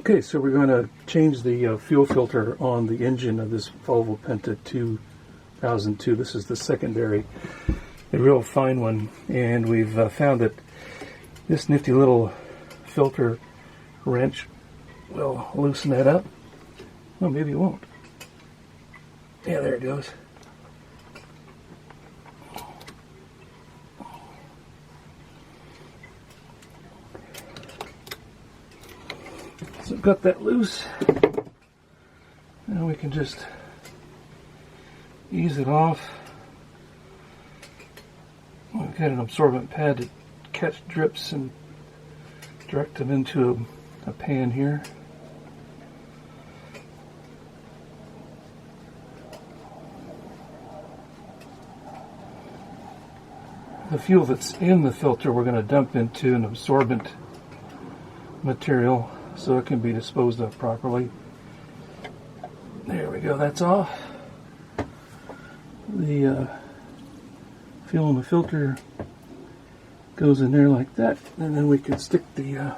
Okay, so we're going to change the fuel filter on the engine of this Volvo Penta 2002. This is the secondary, a real fine one, and we've found that this nifty little filter wrench will loosen that up. Well, maybe it won't. Yeah, there it goes. So got that loose. Now we can just ease it off. We've got an absorbent pad to catch drips and direct them into a pan here. The fuel that's in the filter we're going to dump into an absorbent material so it can be disposed of properly. There we go, that's off. The fuel in the filter goes in there like that, and then we can stick the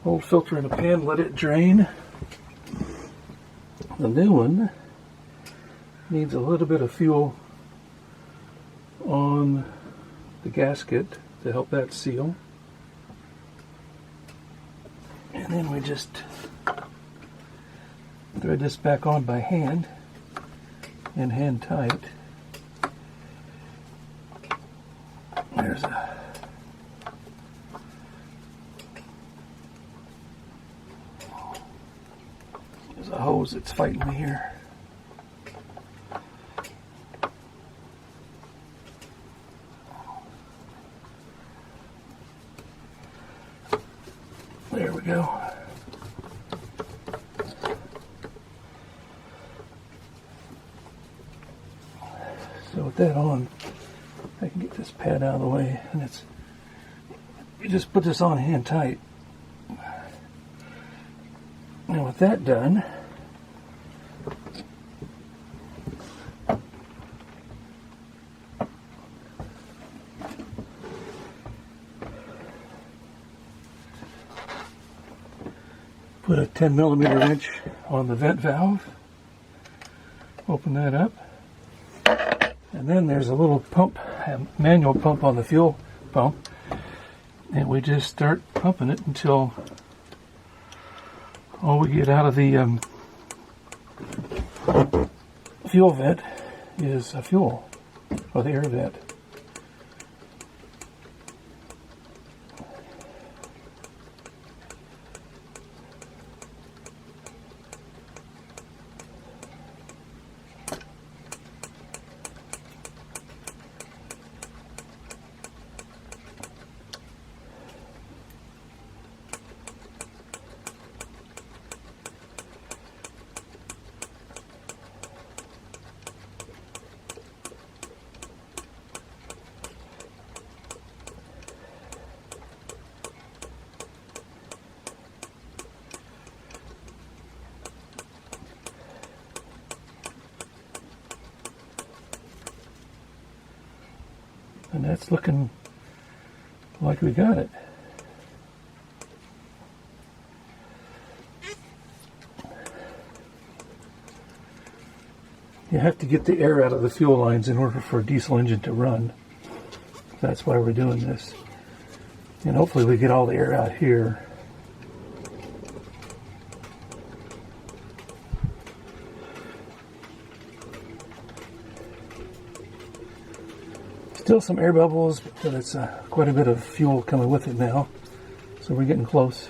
old filter in a pan, let it drain. The new one needs a little bit of fuel on the gasket to help that seal. And then we just thread this back on by hand and hand tight. There's a hose that's fighting me here. There we go. So with that on, I can get this pad out of the way, and you just put this on hand tight. Now with that done, put a 10mm wrench on the vent valve, open that up, and then there's a little pump, a manual pump on the fuel pump, and we just start pumping it until all we get out of the fuel vent is a fuel, or the air vent. And that's looking like we got it. You have to get the air out of the fuel lines in order for a diesel engine to run. That's why we're doing this. And hopefully we get all the air out here. Still some air bubbles, but it's quite a bit of fuel coming with it now. So we're getting close.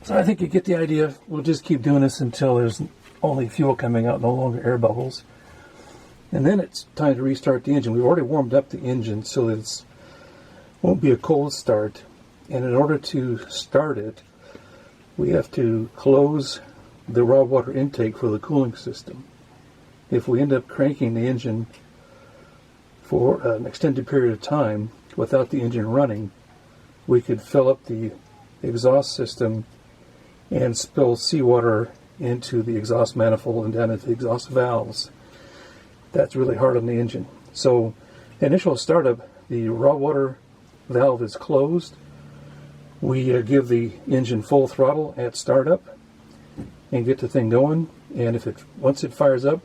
So I think you get the idea. We'll just keep doing this until there's only fuel coming out, no longer air bubbles. And then it's time to restart the engine. We've already warmed up the engine so that it won't be a cold start. And in order to start it, we have to close the raw water intake for the cooling system. If we end up cranking the engine for an extended period of time without the engine running, we could fill up the exhaust system and spill seawater into the exhaust manifold and down into the exhaust valves. That's really hard on the engine. So initial startup, the raw water valve is closed. We give the engine full throttle at startup and get the thing going. And once it fires up,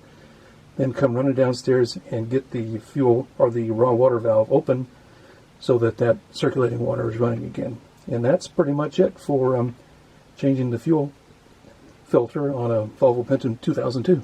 then come running downstairs and get the fuel or the raw water valve open so that circulating water is running again. And that's pretty much it for changing the fuel filter on a Volvo Penta 2002.